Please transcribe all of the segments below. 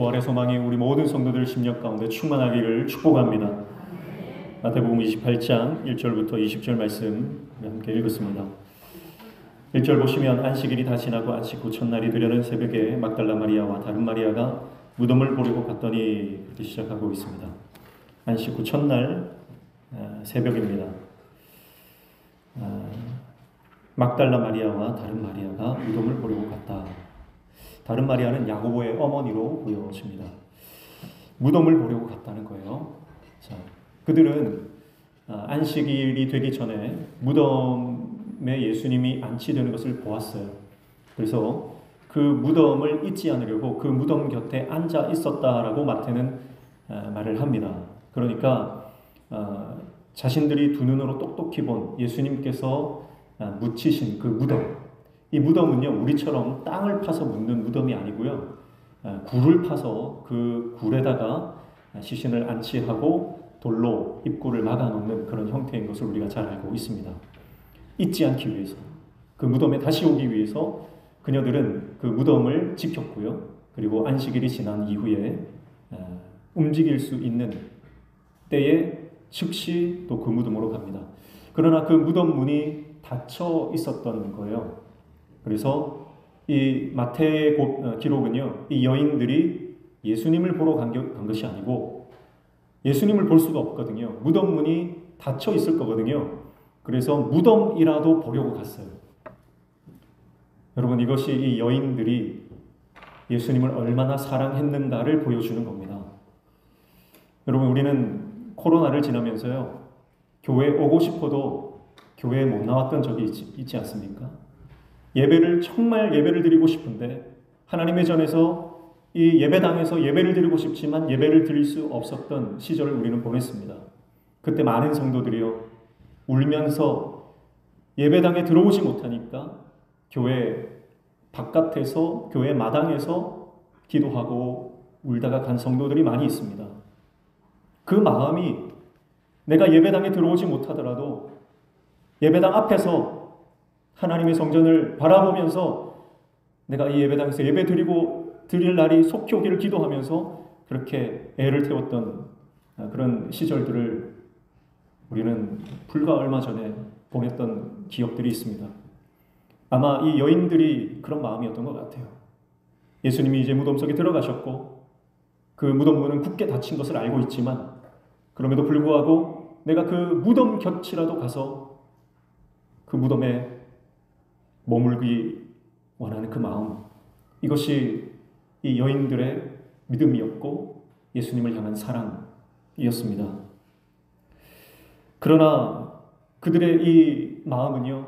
부활의 소망이 우리 모든 성도들 심령 가운데 충만하기를 축복합니다. 마태복음 28장 1절부터 20절 말씀 함께 읽었습니다. 1절 보시면 안식일이 다 지나고 안식 후 첫날이 되려는 새벽에 막달라 마리아와 다른 마리아가 무덤을 보려고 갔더니 이렇게 시작하고 있습니다. 안식 후 첫날 새벽입니다. 막달라 마리아와 다른 마리아가 무덤을 보려고 갔다. 다른 마리아는 야고보의 어머니로 보여집니다. 무덤을 보려고 갔다는 거예요. 자, 그들은 안식일이 되기 전에 무덤에 예수님이 안치되는 것을 보았어요. 그래서 그 무덤을 잊지 않으려고 그 무덤 곁에 앉아 있었다라고 마태는 말을 합니다. 그러니까 자신들이 두 눈으로 똑똑히 본 예수님께서 묻히신 그 무덤, 이 무덤은요 우리처럼 땅을 파서 묻는 무덤이 아니고요, 굴을 파서 그 굴에다가 시신을 안치하고 돌로 입구를 막아놓는 그런 형태인 것을 우리가 잘 알고 있습니다. 잊지 않기 위해서, 그 무덤에 다시 오기 위해서 그녀들은 그 무덤을 지켰고요. 그리고 안식일이 지난 이후에 움직일 수 있는 때에 즉시 또 그 무덤으로 갑니다. 그러나 그 무덤 문이 닫혀 있었던 거예요. 그래서 이 마태 기록은요, 이 여인들이 예수님을 보러 간 것이 아니고 예수님을 볼 수가 없거든요. 무덤 문이 닫혀 있을 거거든요. 그래서 무덤이라도 보려고 갔어요. 여러분, 이것이 이 여인들이 예수님을 얼마나 사랑했는가를 보여주는 겁니다. 여러분, 우리는 코로나를 지나면서요, 교회에 오고 싶어도 교회에 못 나왔던 적이 있지 않습니까? 정말 예배를 드리고 싶은데 하나님의 전에서 이 예배당에서 예배를 드리고 싶지만 예배를 드릴 수 없었던 시절을 우리는 보냈습니다. 그때 많은 성도들이요 울면서 예배당에 들어오지 못하니까 교회 바깥에서, 교회 마당에서 기도하고 울다가 간 성도들이 많이 있습니다. 그 마음이 내가 예배당에 들어오지 못하더라도 예배당 앞에서 하나님의 성전을 바라보면서 내가 이 예배당에서 예배 드릴 날이 속히 오기를 기도하면서 그렇게 애를 태웠던 그런 시절들을 우리는 불과 얼마 전에 보냈던 기억들이 있습니다. 아마 이 여인들이 그런 마음이었던 것 같아요. 예수님이 이제 무덤 속에 들어가셨고 그 무덤 문은 굳게 닫힌 것을 알고 있지만 그럼에도 불구하고 내가 그 무덤 곁이라도 가서 그 무덤에 머물기 원하는 그 마음, 이것이 이 여인들의 믿음이었고 예수님을 향한 사랑이었습니다. 그러나 그들의 이 마음은요,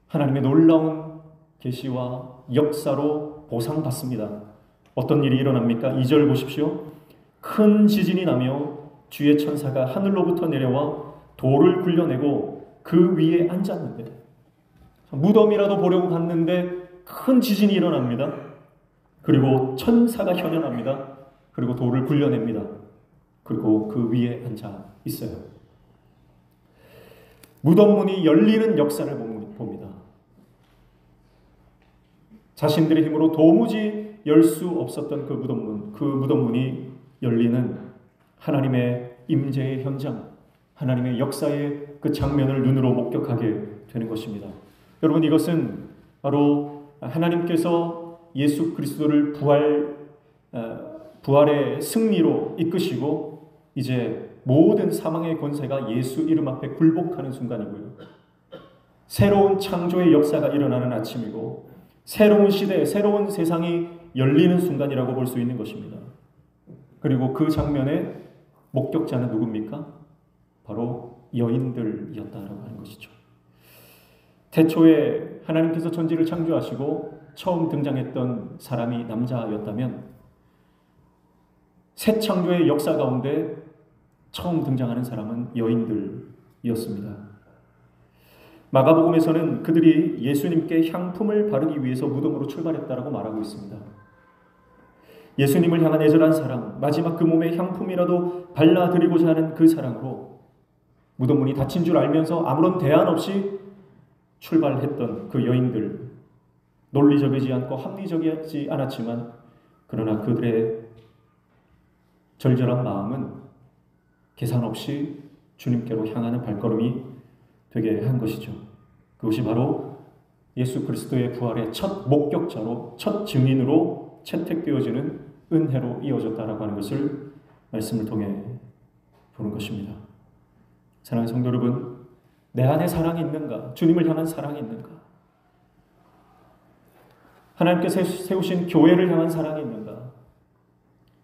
하나님의 놀라운 계시와 역사로 보상받습니다. 어떤 일이 일어납니까? 2절 보십시오. 큰 지진이 나며 주의 천사가 하늘로부터 내려와 돌을 굴려내고 그 위에 앉았는데, 무덤이라도 보려고 갔는데 큰 지진이 일어납니다. 그리고 천사가 현현합니다. 그리고 돌을 굴려냅니다. 그리고 그 위에 앉아 있어요. 무덤 문이 열리는 역사를 봅니다. 자신들의 힘으로 도무지 열 수 없었던 그 무덤 문이 열리는 하나님의 임재의 현장, 하나님의 역사의 그 장면을 눈으로 목격하게 되는 것입니다. 여러분, 이것은 바로 하나님께서 예수 그리스도를 부활의 승리로 이끄시고 이제 모든 사망의 권세가 예수 이름 앞에 굴복하는 순간이고요, 새로운 창조의 역사가 일어나는 아침이고 새로운 시대, 새로운 세상이 열리는 순간이라고 볼 수 있는 것입니다. 그리고 그 장면의 목격자는 누굽니까? 바로 여인들이었다라고 하는 것이죠. 태초에 하나님께서 천지를 창조하시고 처음 등장했던 사람이 남자였다면 새 창조의 역사 가운데 처음 등장하는 사람은 여인들이었습니다. 마가복음에서는 그들이 예수님께 향품을 바르기 위해서 무덤으로 출발했다라고 말하고 있습니다. 예수님을 향한 애절한 사랑, 마지막 그 몸에 향품이라도 발라드리고자 하는 그 사랑으로 무덤 문이 닫힌 줄 알면서 아무런 대안 없이 출발했던 그 여인들, 논리적이지 않고 합리적이지 않았지만 그러나 그들의 절절한 마음은 계산 없이 주님께로 향하는 발걸음이 되게 한 것이죠. 그것이 바로 예수 그리스도의 부활의 첫 목격자로, 첫 증인으로 채택되어지는 은혜로 이어졌다라고 하는 것을 말씀을 통해 보는 것입니다. 사랑하는 성도 여러분, 내 안에 사랑이 있는가? 주님을 향한 사랑이 있는가? 하나님께서 세우신 교회를 향한 사랑이 있는가?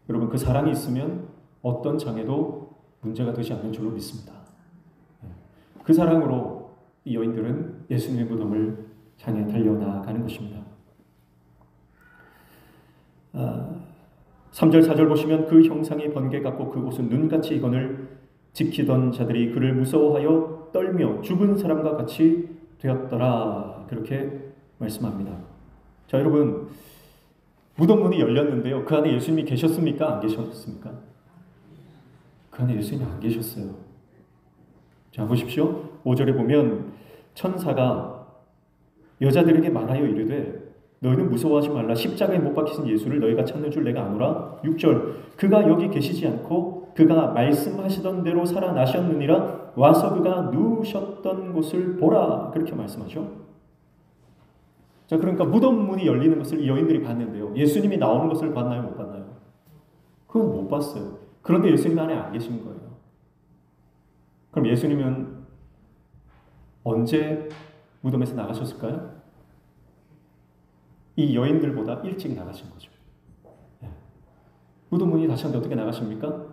여러분, 그 사랑이 있으면 어떤 장애도 문제가 되지 않는 줄로 믿습니다. 그 사랑으로 이 여인들은 예수님의 무덤을 향해 달려나가는 것입니다. 3절 4절 보시면 그 형상이 번개 같고 그 옷은 눈같이 이건을 지키던 자들이 그를 무서워하여 떨며 죽은 사람과 같이 되었더라. 그렇게 말씀합니다. 자, 여러분, 무덤 문이 열렸는데요. 그 안에 예수님이 계셨습니까? 안 계셨습니까? 그 안에 예수님이 안 계셨어요. 자, 보십시오. 5절에 보면 천사가 여자들에게 말하여 이르되 너희는 무서워하지 말라. 십자가에 못 박히신 예수를 너희가 찾는 줄 내가 아노라. 6절 그가 여기 계시지 않고 그가 말씀하시던 대로 살아나셨느니라. 와서 그가 누우셨던 곳을 보라. 그렇게 말씀하죠. 자, 그러니까 무덤 문이 열리는 것을 이 여인들이 봤는데요. 예수님이 나오는 것을 봤나요? 못 봤나요? 그건 못 봤어요. 그런데 예수님 안에 안 계신 거예요. 그럼 예수님은 언제 무덤에서 나가셨을까요? 이 여인들보다 일찍 나가신 거죠. 무덤 문이 닫혔는데 어떻게 나가십니까?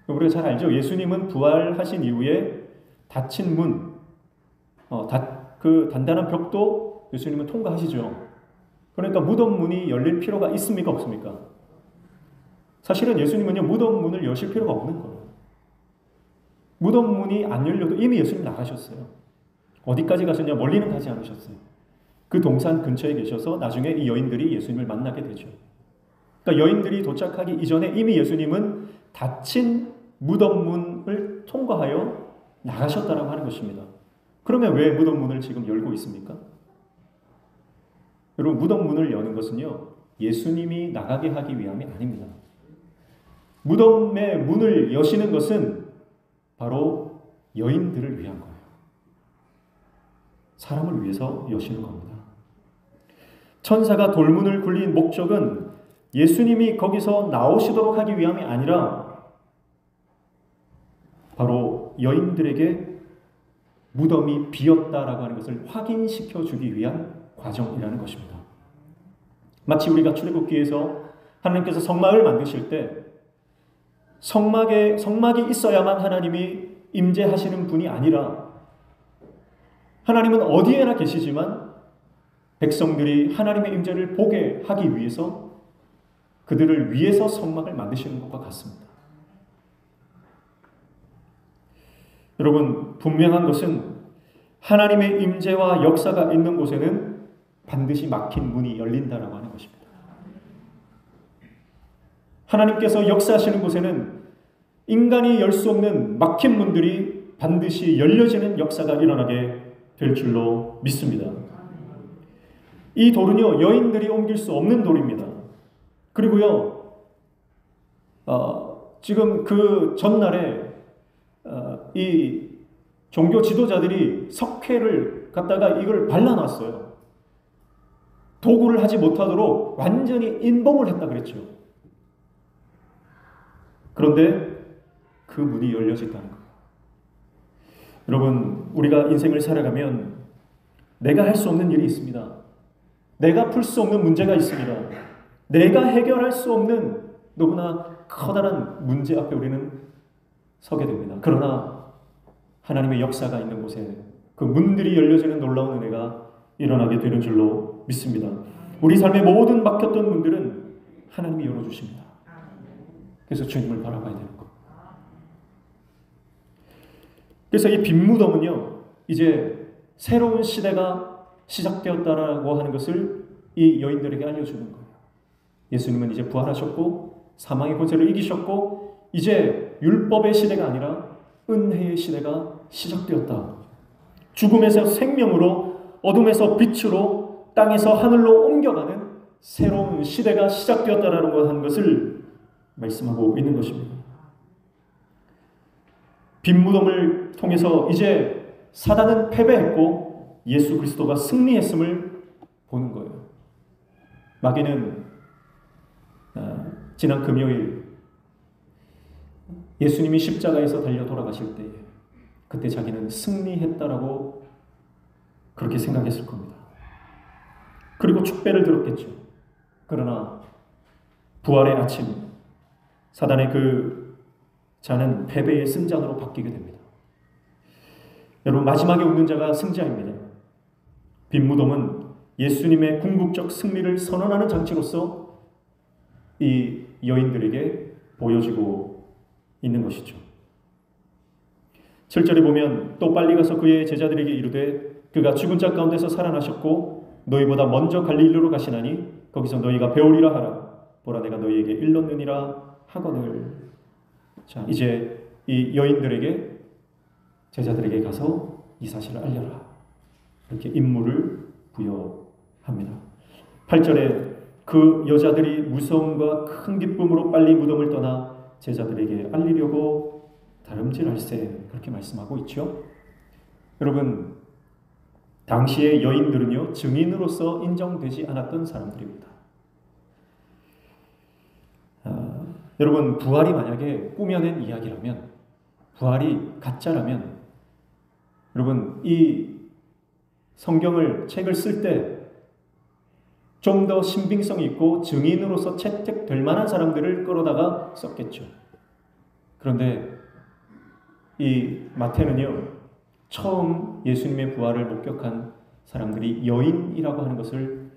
우리가 잘 알죠. 예수님은 부활하신 이후에 닫힌 문, 그 단단한 벽도 예수님은 통과하시죠. 그러니까 무덤 문이 열릴 필요가 있습니까? 없습니까? 사실은 예수님은요, 무덤 문을 여실 필요가 없는 거예요. 무덤 문이 안 열려도 이미 예수님 나가셨어요. 어디까지 가셨냐? 멀리는 가지 않으셨어요. 그 동산 근처에 계셔서 나중에 이 여인들이 예수님을 만나게 되죠. 그러니까 여인들이 도착하기 이전에 이미 예수님은 닫힌 무덤 문을 통과하여 나가셨다라고 하는 것입니다. 그러면 왜 무덤 문을 지금 열고 있습니까? 여러분, 무덤 문을 여는 것은요, 예수님이 나가게 하기 위함이 아닙니다. 무덤의 문을 여시는 것은 바로 여인들을 위한 거예요. 사람을 위해서 여시는 겁니다. 천사가 돌문을 굴린 목적은 예수님이 거기서 나오시도록 하기 위함이 아니라 바로 여인들에게 무덤이 비었다라고 하는 것을 확인시켜 주기 위한 과정이라는 것입니다. 마치 우리가 출애굽기에서 하나님께서 성막을 만드실 때 성막이 있어야만 하나님이 임재하시는 분이 아니라 하나님은 어디에나 계시지만 백성들이 하나님의 임재를 보게 하기 위해서 그들을 위해서 성막을 만드시는 것과 같습니다. 여러분, 분명한 것은 하나님의 임재와 역사가 있는 곳에는 반드시 막힌 문이 열린다라고 하는 것입니다. 하나님께서 역사하시는 곳에는 인간이 열 수 없는 막힌 문들이 반드시 열려지는 역사가 일어나게 될 줄로 믿습니다. 이 돌은요, 여인들이 옮길 수 없는 돌입니다. 그리고요, 지금 그 전날에 이 종교 지도자들이 석회를 갖다가 이걸 발라놨어요. 도구를 하지 못하도록 완전히 인봉을 했다 그랬죠. 그런데 그 문이 열려졌다는 거예요. 여러분, 우리가 인생을 살아가면 내가 할 수 없는 일이 있습니다. 내가 풀 수 없는 문제가 있습니다. 내가 해결할 수 없는 너무나 커다란 문제 앞에 우리는 서게 됩니다. 그러나 하나님의 역사가 있는 곳에 그 문들이 열려지는 놀라운 은혜가 일어나게 되는 줄로 믿습니다. 우리 삶의 모든 막혔던 문들은 하나님이 열어주십니다. 그래서 주님을 바라봐야 되는 것. 그래서 이 빈 무덤은요, 이제 새로운 시대가 시작되었다라고 하는 것을 이 여인들에게 알려주는 거예요. 예수님은 이제 부활하셨고 사망의 권세를 이기셨고 이제 율법의 시대가 아니라 은혜의 시대가 시작되었다. 죽음에서 생명으로, 어둠에서 빛으로, 땅에서 하늘로 옮겨가는 새로운 시대가 시작되었다라는 것을 말씀하고 있는 것입니다. 빈 무덤을 통해서 이제 사단은 패배했고 예수 그리스도가 승리했음을 보는 거예요. 마귀는 지난 금요일 예수님이 십자가에서 달려 돌아가실 때에 그때 자기는 승리했다라고 그렇게 생각했을 겁니다. 그리고 축배를 들었겠죠. 그러나 부활의 아침 사단의 그 자는 패배의 승자로 바뀌게 됩니다. 여러분, 마지막에 웃는 자가 승자입니다. 빈 무덤은 예수님의 궁극적 승리를 선언하는 장치로서 이 여인들에게 보여지고 있는 것이죠. 7절에 보면 또 빨리 가서 그의 제자들에게 이르되 그가 죽은 자 가운데서 살아나셨고 너희보다 먼저 갈릴리로 가시나니 거기서 너희가 배우리라 하라. 보라 내가 너희에게 일렀느니라 하거늘. 자, 이제 이 여인들에게 제자들에게 가서 이 사실을 알려라. 이렇게 임무를 부여합니다. 8절에 그 여자들이 무서움과 큰 기쁨으로 빨리 무덤을 떠나 제자들에게 알리려고 다름질할세. 그렇게 말씀하고 있죠. 여러분, 당시의 여인들은요, 증인으로서 인정되지 않았던 사람들입니다. 여러분, 부활이 만약에 꾸며낸 이야기라면, 부활이 가짜라면, 여러분, 이 성경을, 책을 쓸 때 좀 더 신빙성이 있고 증인으로서 채택될 만한 사람들을 끌어다가 썼겠죠. 그런데 이 마태는요, 처음 예수님의 부활을 목격한 사람들이 여인이라고 하는 것을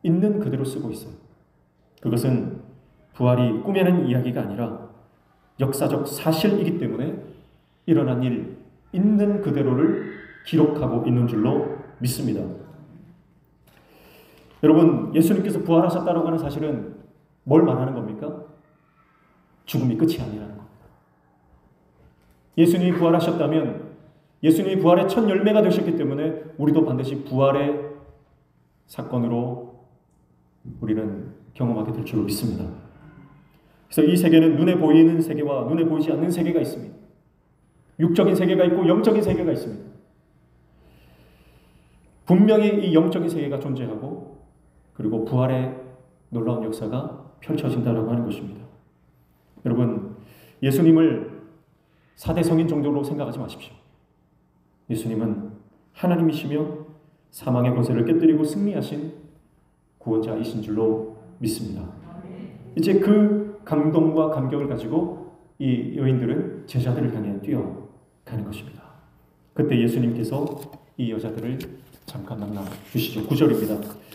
있는 그대로 쓰고 있어요. 그것은 부활이 꾸며낸 이야기가 아니라 역사적 사실이기 때문에 일어난 일 있는 그대로를 기록하고 있는 줄로 믿습니다. 여러분, 예수님께서 부활하셨다고 하는 사실은 뭘 말하는 겁니까? 죽음이 끝이 아니라는 겁니다. 예수님이 부활하셨다면 예수님이 부활의 첫 열매가 되셨기 때문에 우리도 반드시 부활의 사건으로 우리는 경험하게 될 줄로 믿습니다. 그래서 이 세계는 눈에 보이는 세계와 눈에 보이지 않는 세계가 있습니다. 육적인 세계가 있고 영적인 세계가 있습니다. 분명히 이 영적인 세계가 존재하고 그리고 부활의 놀라운 역사가 펼쳐진다고 하는 것입니다. 여러분, 예수님을 4대 성인 정도로 생각하지 마십시오. 예수님은 하나님이시며 사망의 권세를 깨뜨리고 승리하신 구원자이신 줄로 믿습니다. 이제 그 감동과 감격을 가지고 이 여인들은 제자들을 향해 뛰어가는 것입니다. 그때 예수님께서 이 여자들을 잠깐 만나 주시죠. 9절입니다.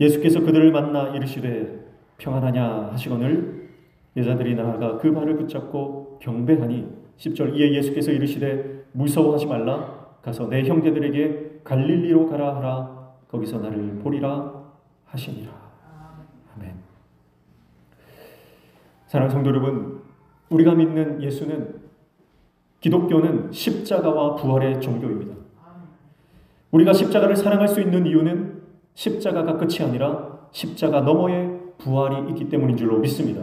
예수께서 그들을 만나 이르시되 평안하냐 하시거늘 여자들이 나아가 그 발을 붙잡고 경배하니 10절 이에 예수께서 이르시되 무서워하지 말라 가서 내 형제들에게 갈릴리로 가라 하라 거기서 나를 보리라 하시니라. 아멘. 사랑하는 성도 여러분, 우리가 믿는 예수는, 기독교는 십자가와 부활의 종교입니다. 우리가 십자가를 사랑할 수 있는 이유는 십자가가 끝이 아니라 십자가 너머에 부활이 있기 때문인 줄로 믿습니다.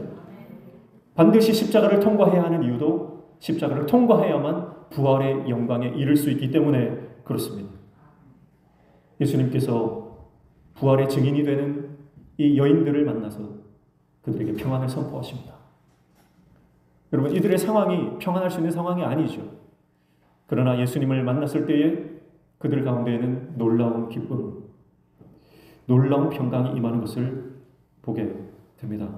반드시 십자가를 통과해야 하는 이유도 십자가를 통과해야만 부활의 영광에 이를 수 있기 때문에 그렇습니다. 예수님께서 부활의 증인이 되는 이 여인들을 만나서 그들에게 평안을 선포하십니다. 여러분, 이들의 상황이 평안할 수 있는 상황이 아니죠. 그러나 예수님을 만났을 때에 그들 가운데에는 놀라운 기쁨, 놀라운 평강이 임하는 것을 보게 됩니다.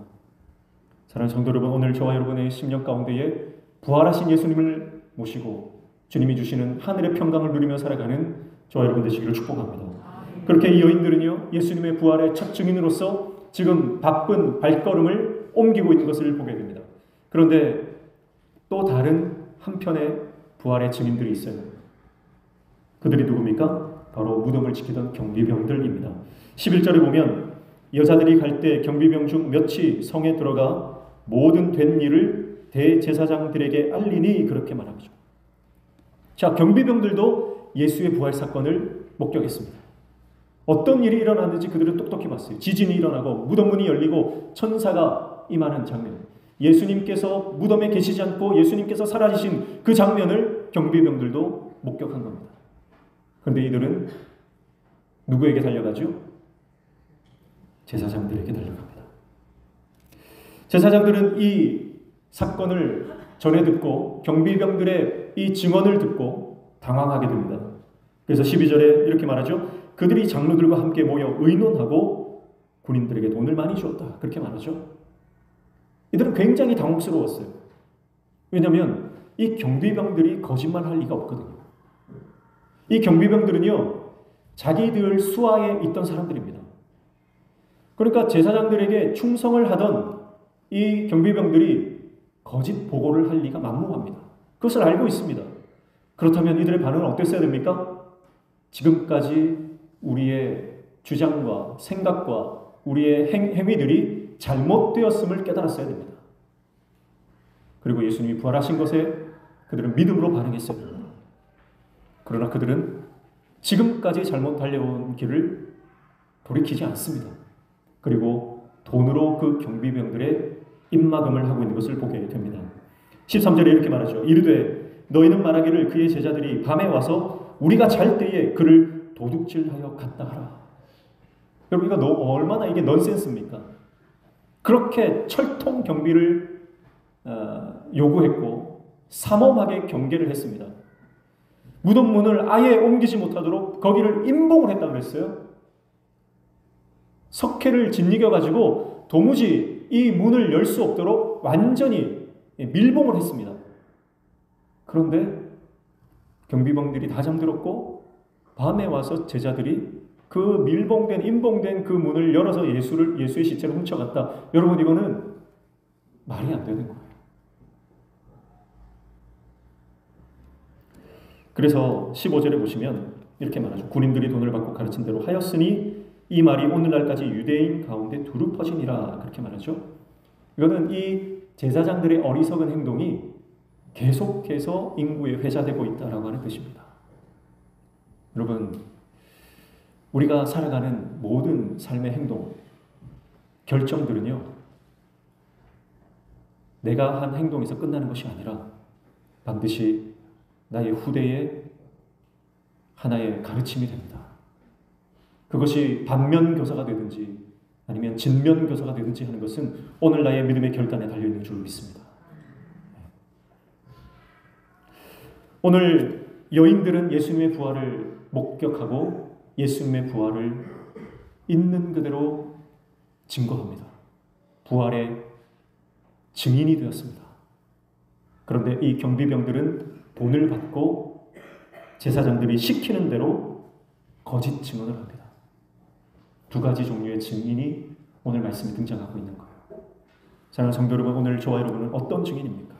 사랑하는 성도 여러분, 오늘 저와 여러분의 심령 가운데에 부활하신 예수님을 모시고 주님이 주시는 하늘의 평강을 누리며 살아가는 저와 여러분 되시기를 축복합니다. 그렇게 이 여인들은요, 예수님의 부활의 첫 증인으로서 지금 바쁜 발걸음을 옮기고 있는 것을 보게 됩니다. 그런데 또 다른 한편의 부활의 증인들이 있어요. 그들이 누굽니까? 바로 무덤을 지키던 경비병들입니다. 11절에 보면 여자들이 갈 때 경비병 중 몇이 성에 들어가 모든 된 일을 대제사장들에게 알리니 그렇게 말하죠. 자, 경비병들도 예수의 부활 사건을 목격했습니다. 어떤 일이 일어났는지 그들은 똑똑히 봤어요. 지진이 일어나고 무덤 문이 열리고 천사가 임하는 장면. 예수님께서 무덤에 계시지 않고 예수님께서 사라지신 그 장면을 경비병들도 목격한 겁니다. 그런데 이들은 누구에게 달려가죠? 제사장들에게 달려갑니다. 제사장들은 이 사건을 전해 듣고 경비병들의 이 증언을 듣고 당황하게 됩니다. 그래서 12절에 이렇게 말하죠. 그들이 장로들과 함께 모여 의논하고 군인들에게 돈을 많이 주었다. 그렇게 말하죠. 이들은 굉장히 당혹스러웠어요. 왜냐하면 이 경비병들이 거짓말할 리가 없거든요. 이 경비병들은요, 자기들 수하에 있던 사람들입니다. 그러니까 제사장들에게 충성을 하던 이 경비병들이 거짓 보고를 할 리가 만무합니다. 그것을 알고 있습니다. 그렇다면 이들의 반응은 어땠어야 됩니까? 지금까지 우리의 주장과 생각과 우리의 행위들이 잘못되었음을 깨달았어야 됩니다. 그리고 예수님이 부활하신 것에 그들은 믿음으로 반응했어야 됩니다. 그러나 그들은 지금까지 잘못 달려온 길을 돌이키지 않습니다. 그리고 돈으로 그 경비병들의 입막음을 하고 있는 것을 보게 됩니다. 13절에 이렇게 말하죠. 이르되 너희는 말하기를 그의 제자들이 밤에 와서 우리가 잘 때에 그를 도둑질하여 갔다 하라. 여러분 이거 얼마나 이게 넌센스입니까? 그렇게 철통 경비를 요구했고 삼엄하게 경계를 했습니다. 무덤 문을 아예 옮기지 못하도록 거기를 임봉을 했다고 그랬어요. 석회를 짓이겨가지고 도무지 이 문을 열 수 없도록 완전히 밀봉을 했습니다. 그런데 경비병들이 다 잠들었고 밤에 와서 제자들이 그 밀봉된 임봉된 그 문을 열어서 예수의 시체를 훔쳐갔다. 여러분 이거는 말이 안 되는 거예요. 그래서 15절에 보시면 이렇게 말하죠. 군인들이 돈을 받고 가르친 대로 하였으니 이 말이 오늘날까지 유대인 가운데 두루 퍼지니라. 그렇게 말하죠. 이거는 이 제사장들의 어리석은 행동이 계속해서 인구에 회자되고 있다라고 하는 뜻입니다. 여러분 우리가 살아가는 모든 삶의 행동, 결정들은요 내가 한 행동에서 끝나는 것이 아니라 반드시 나의 후대에 하나의 가르침이 됩니다. 그것이 반면교사가 되든지 아니면 진면교사가 되든지 하는 것은 오늘 나의 믿음의 결단에 달려있는 줄 믿습니다. 오늘 여인들은 예수님의 부활을 목격하고 예수님의 부활을 있는 그대로 증거합니다. 부활의 증인이 되었습니다. 그런데 이 경비병들은 돈을 받고 제사장들이 시키는 대로 거짓 증언을 합니다. 두 가지 종류의 증인이 오늘 말씀에 등장하고 있는 거예요. 사랑하는 성도 여러분, 오늘 저와 여러분은 어떤 증인입니까?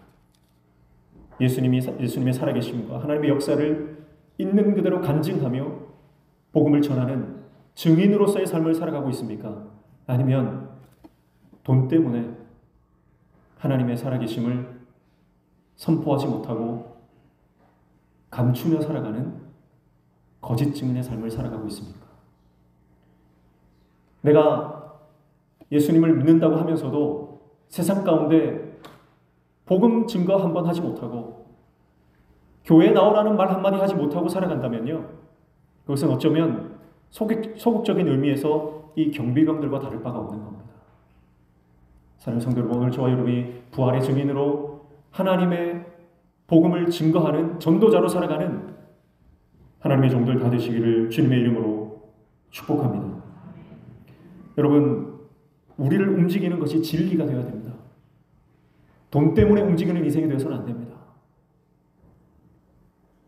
예수님의 살아계심과 하나님의 역사를 있는 그대로 간증하며 복음을 전하는 증인으로서의 삶을 살아가고 있습니까? 아니면 돈 때문에 하나님의 살아계심을 선포하지 못하고 감추며 살아가는 거짓 증인의 삶을 살아가고 있습니까? 내가 예수님을 믿는다고 하면서도 세상 가운데 복음 증거 한번 하지 못하고 교회에 나오라는 말 한마디 하지 못하고 살아간다면요, 그것은 어쩌면 소극적인 의미에서 이 경비병들과 다를 바가 없는 겁니다. 사랑하는 성도 여러분, 오늘 저와 여러분이 부활의 증인으로 하나님의 복음을 증거하는 전도자로 살아가는 하나님의 종들 다 되시기를 주님의 이름으로 축복합니다. 여러분, 우리를 움직이는 것이 진리가 되어야 됩니다. 돈 때문에 움직이는 인생이 되어서는 안 됩니다.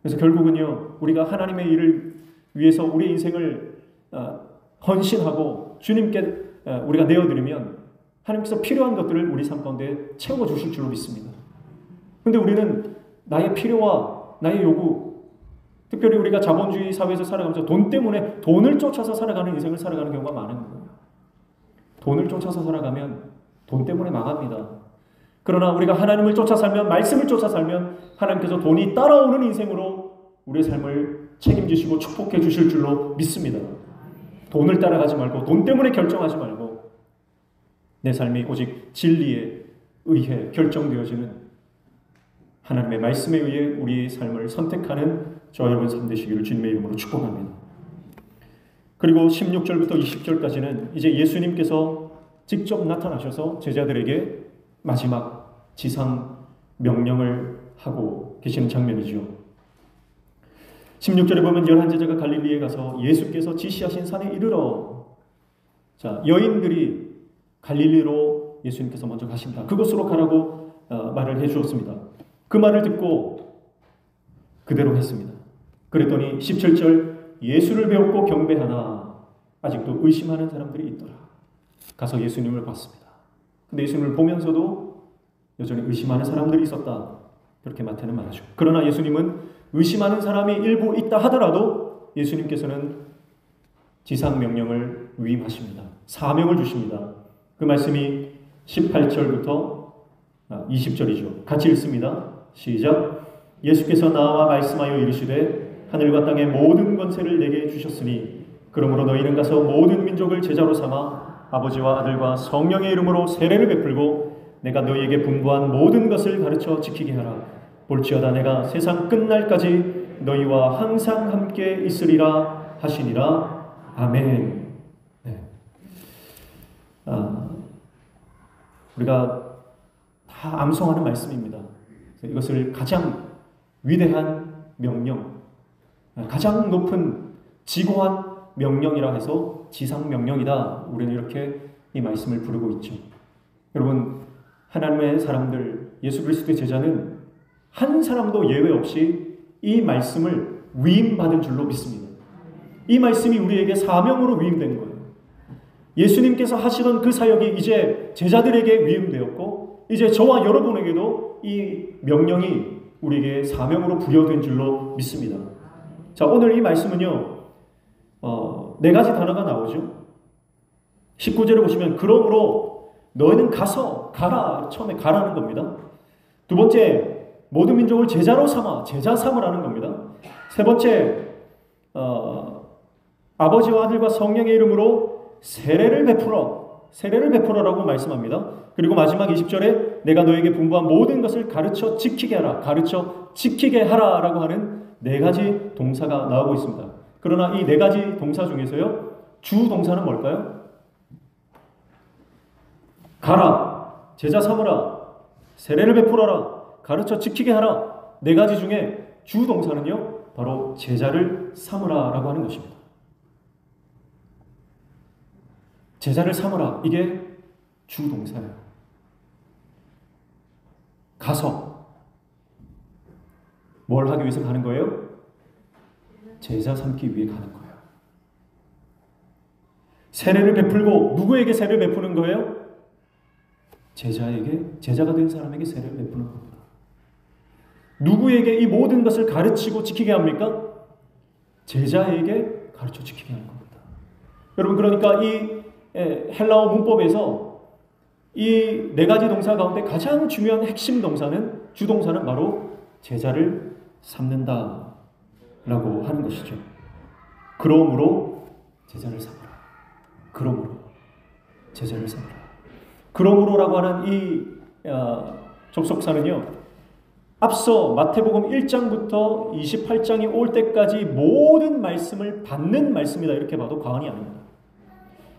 그래서 결국은요, 우리가 하나님의 일을 위해서 우리의 인생을 헌신하고 주님께 우리가 내어드리면 하나님께서 필요한 것들을 우리 삶 가운데 채워주실 줄로 믿습니다. 그런데 우리는 나의 필요와 나의 요구, 특별히 우리가 자본주의 사회에서 살아가면서 돈 때문에 돈을 쫓아서 살아가는 인생을 살아가는 경우가 많은 거예요. 돈을 쫓아서 살아가면 돈 때문에 망합니다. 그러나 우리가 하나님을 쫓아 살면, 말씀을 쫓아 살면 하나님께서 돈이 따라오는 인생으로 우리의 삶을 책임지시고 축복해 주실 줄로 믿습니다. 돈을 따라가지 말고 돈 때문에 결정하지 말고 내 삶이 오직 진리에 의해 결정되어지는 하나님의 말씀에 의해 우리의 삶을 선택하는 저와 여러분 삶 되시기를 주님의 이름으로 축복합니다. 그리고 16절부터 20절까지는 이제 예수님께서 직접 나타나셔서 제자들에게 마지막 지상 명령을 하고 계시는 장면이죠. 16절에 보면 11제자가 갈릴리에 가서 예수께서 지시하신 산에 이르러, 자, 여인들이 갈릴리로 예수님께서 먼저 가신다. 그곳으로 가라고 말을 해주었습니다. 그 말을 듣고 그대로 했습니다. 그랬더니 17절 예수를 배웠고 경배하나 아직도 의심하는 사람들이 있더라. 가서 예수님을 봤습니다. 근데 예수님을 보면서도 여전히 의심하는 사람들이 있었다. 그렇게 마태는 말하죠. 그러나 예수님은 의심하는 사람이 일부 있다 하더라도 예수님께서는 지상 명령을 위임하십니다. 사명을 주십니다. 그 말씀이 18절부터 20절이죠. 같이 읽습니다. 시작. 예수께서 나와 말씀하여 이르시되 하늘과 땅의 모든 권세를 내게 주셨으니 그러므로 너희는 가서 모든 민족을 제자로 삼아 아버지와 아들과 성령의 이름으로 세례를 베풀고 내가 너희에게 분부한 모든 것을 가르쳐 지키게 하라. 볼지어다 내가 세상 끝날까지 너희와 항상 함께 있으리라 하시니라. 아멘. 네. 우리가 다 암송하는 말씀입니다. 이것을 가장 위대한 명령, 가장 높은 지고한 명령이라 해서 지상 명령이다. 우리는 이렇게 이 말씀을 부르고 있죠. 여러분, 하나님의 사람들, 예수 그리스도의 제자는 한 사람도 예외 없이 이 말씀을 위임받은 줄로 믿습니다. 이 말씀이 우리에게 사명으로 위임된 거예요. 예수님께서 하시던 그 사역이 이제 제자들에게 위임되었고 이제 저와 여러분에게도 이 명령이 우리에게 사명으로 부여된 줄로 믿습니다. 자, 오늘 이 말씀은요, 네 가지 단어가 나오죠. 19절에 보시면 그러므로 너희는 가라. 처음에 가라는 겁니다. 두 번째, 모든 민족을 제자로 삼아, 제자 삼으라는 겁니다. 세 번째, 아버지와 아들과 성령의 이름으로 세례를 베풀어라고 말씀합니다. 그리고 마지막 20절에 내가 너에게 분부한 모든 것을 가르쳐 지키게 하라라고 하는 네 가지 동사가 나오고 있습니다. 그러나 이 네 가지 동사 중에서요, 주 동사는 뭘까요? 가라, 제자 삼으라, 세례를 베풀어라, 가르쳐 지키게 하라. 네 가지 중에 주 동사는요, 바로 제자를 삼으라라고 하는 것입니다. 제자를 삼으라, 이게 주 동사예요. 가서 뭘 하기 위해서 가는 거예요? 제자 삼기 위해 가는 거예요. 세례를 베풀고 누구에게 세례를 베푸는 거예요? 제자가 된 사람에게 세례를 베푸는 겁니다. 누구에게 이 모든 것을 가르치고 지키게 합니까? 제자에게 가르쳐 지키게 하는 겁니다. 여러분, 그러니까 이 헬라어 문법에서 이 네 가지 동사 가운데 가장 중요한 핵심 동사는, 주동사는 바로 제자를 삼는다라고 하는 것이죠. 그러므로 제자를 삼으라. 그러므로 제자를 삼으라. 그러므로라고 하는 이 접속사는요, 앞서 마태복음 1장부터 28장이 올 때까지 모든 말씀을 받는 말씀이다, 이렇게 봐도 과언이 아닙니다.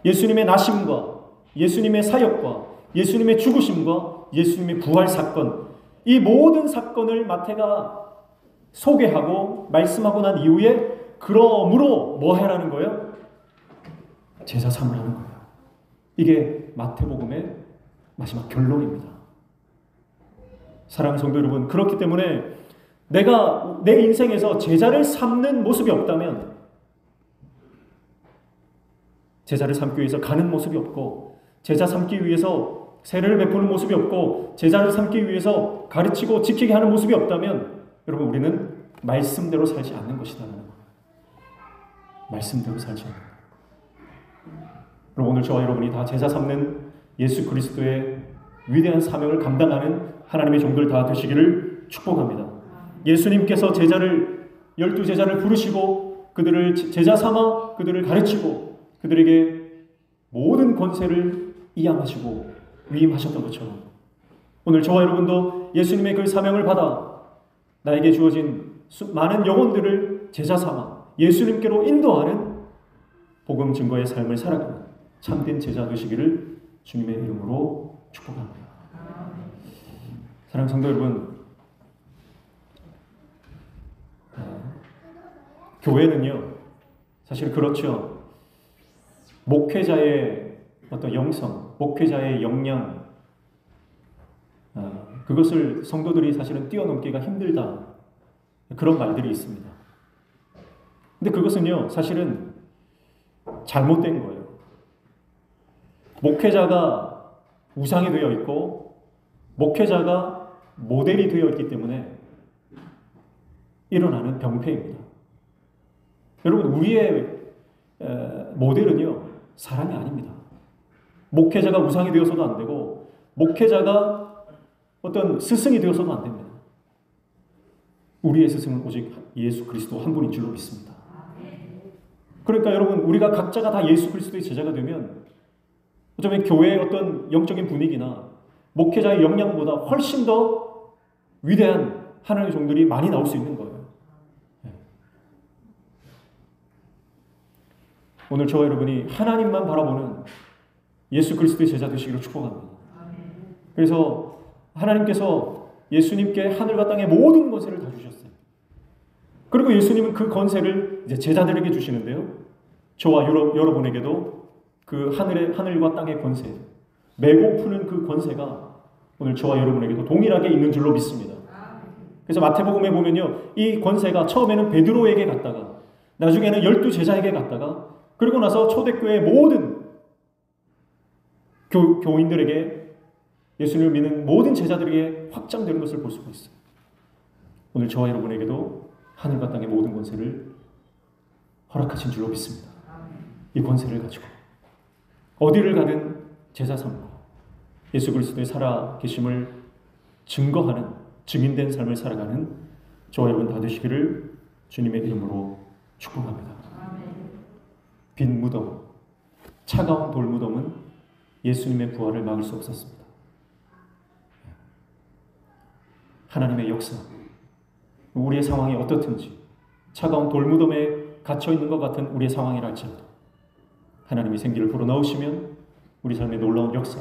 예수님의 나심과 예수님의 사역과 예수님의 죽으심과 예수님의 부활 사건, 이 모든 사건을 마태가 소개하고 말씀하고 난 이후에 그러므로 뭐 해라는 거예요? 제자 삼으라는 거예요. 이게 마태복음의 마지막 결론입니다. 사랑하는 성도 여러분, 그렇기 때문에 내가 내 인생에서 제자를 삼는 모습이 없다면, 제자를 삼기 위해서 가는 모습이 없고, 제자 삼기 위해서 세례를 베푸는 모습이 없고, 제자를 삼기 위해서 가르치고 지키게 하는 모습이 없다면, 여러분, 우리는 말씀대로 살지 않는 것이다라는 거예요. 말씀대로 살지 않는 거예요. 여러분, 오늘 저와 여러분이 다 제자 삼는 예수 그리스도의 위대한 사명을 감당하는 하나님의 종들 다 되시기를 축복합니다. 예수님께서 12제자를 부르시고 그들을 제자 삼아 그들을 가르치고 그들에게 모든 권세를 이양하시고 위임하셨던 것처럼 오늘 저와 여러분도 예수님의 그 사명을 받아 나에게 주어진 많은 영혼들을 제자 삼아 예수님께로 인도하는 복음 증거의 삶을 살아가는 참된 제자 되시기를 주님의 이름으로 축복합니다. 사랑하는 성도 여러분, 교회는요 사실 그렇죠. 목회자의 어떤 영성, 목회자의 역량, 그것을 성도들이 사실은 뛰어넘기가 힘들다, 그런 말들이 있습니다. 근데 그것은요 사실은 잘못된 거예요. 목회자가 우상이 되어 있고 목회자가 모델이 되어 있기 때문에 일어나는 병폐입니다. 여러분, 우리의 모델은요 사람이 아닙니다. 목회자가 우상이 되어서도 안 되고 목회자가 어떤 스승이 되어서도 안 됩니다. 우리의 스승은 오직 예수 그리스도 한 분인 줄로 믿습니다. 그러니까 여러분, 우리가 각자가 다 예수 그리스도의 제자가 되면 어쩌면 교회의 어떤 영적인 분위기나 목회자의 역량보다 훨씬 더 위대한 하나님의 종들이 많이 나올 수 있는 거예요. 오늘 저와 여러분이 하나님만 바라보는 예수 그리스도의 제자 되시기를 축복합니다. 그래서 하나님께서 예수님께 하늘과 땅의 모든 권세를 다 주셨어요. 그리고 예수님은 그 권세를 이제 제자들에게 주시는데요. 저와 여러분에게도 그 하늘과 땅의 권세, 메고 푸는 그 권세가 오늘 저와 여러분에게도 동일하게 있는 줄로 믿습니다. 그래서 마태복음에 보면요, 이 권세가 처음에는 베드로에게 갔다가 나중에는 12제자에게 갔다가 그리고 나서 초대교회의 모든 교인들에게, 예수님을 믿는 모든 제자들에게 확장되는 것을 볼 수가 있어요. 오늘 저와 여러분에게도 하늘과 땅의 모든 권세를 허락하신 줄로 믿습니다. 이 권세를 가지고 어디를 가든 제자 삼고 예수 그리스도의 살아 계심을 증거하는 증인된 삶을 살아가는 저와 여러분 다 되시기를 주님의 이름으로 축복합니다. 빈 무덤, 차가운 돌 무덤은 예수님의 부활을 막을 수 없었습니다. 하나님의 역사, 우리의 상황이 어떻든지 차가운 돌 무덤에 갇혀 있는 것 같은 우리의 상황이라 할지라도 하나님이 생기를 불어넣으시면 우리 삶의 놀라운 역사,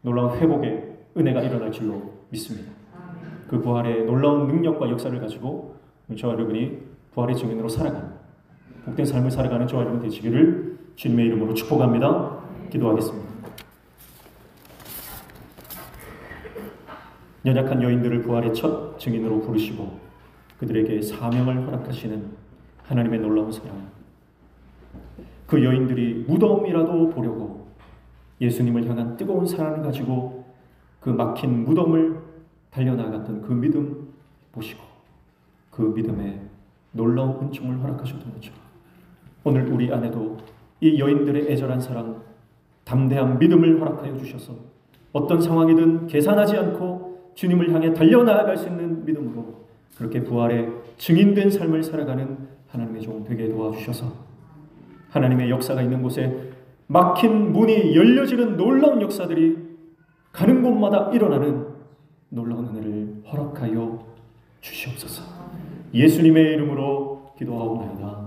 놀라운 회복의 은혜가 일어날 줄로 믿습니다. 그 부활의 놀라운 능력과 역사를 가지고 저와 여러분이 부활의 증인으로 살아가는 복된 삶을 살아가는 저와 여러분 되시기를 주님의 이름으로 축복합니다. 기도하겠습니다. 연약한 여인들을 부활의 첫 증인으로 부르시고 그들에게 사명을 허락하시는 하나님의 놀라운 사랑, 그 여인들이 무덤이라도 보려고 예수님을 향한 뜨거운 사랑을 가지고 그 막힌 무덤을 달려나갔던 그 믿음 보시고 그 믿음에 놀라운 은총을 허락하셨던 것처럼 오늘 우리 안에도 이 여인들의 애절한 사랑, 담대한 믿음을 허락하여 주셔서 어떤 상황이든 계산하지 않고 주님을 향해 달려나아갈 수 있는 믿음으로 그렇게 부활의 증인된 삶을 살아가는 하나님의 종 되게 도와주셔서 하나님의 역사가 있는 곳에 막힌 문이 열려지는 놀라운 역사들이 가는 곳마다 일어나는 놀라운 은혜를 허락하여 주시옵소서. 예수님의 이름으로 기도하옵나이다.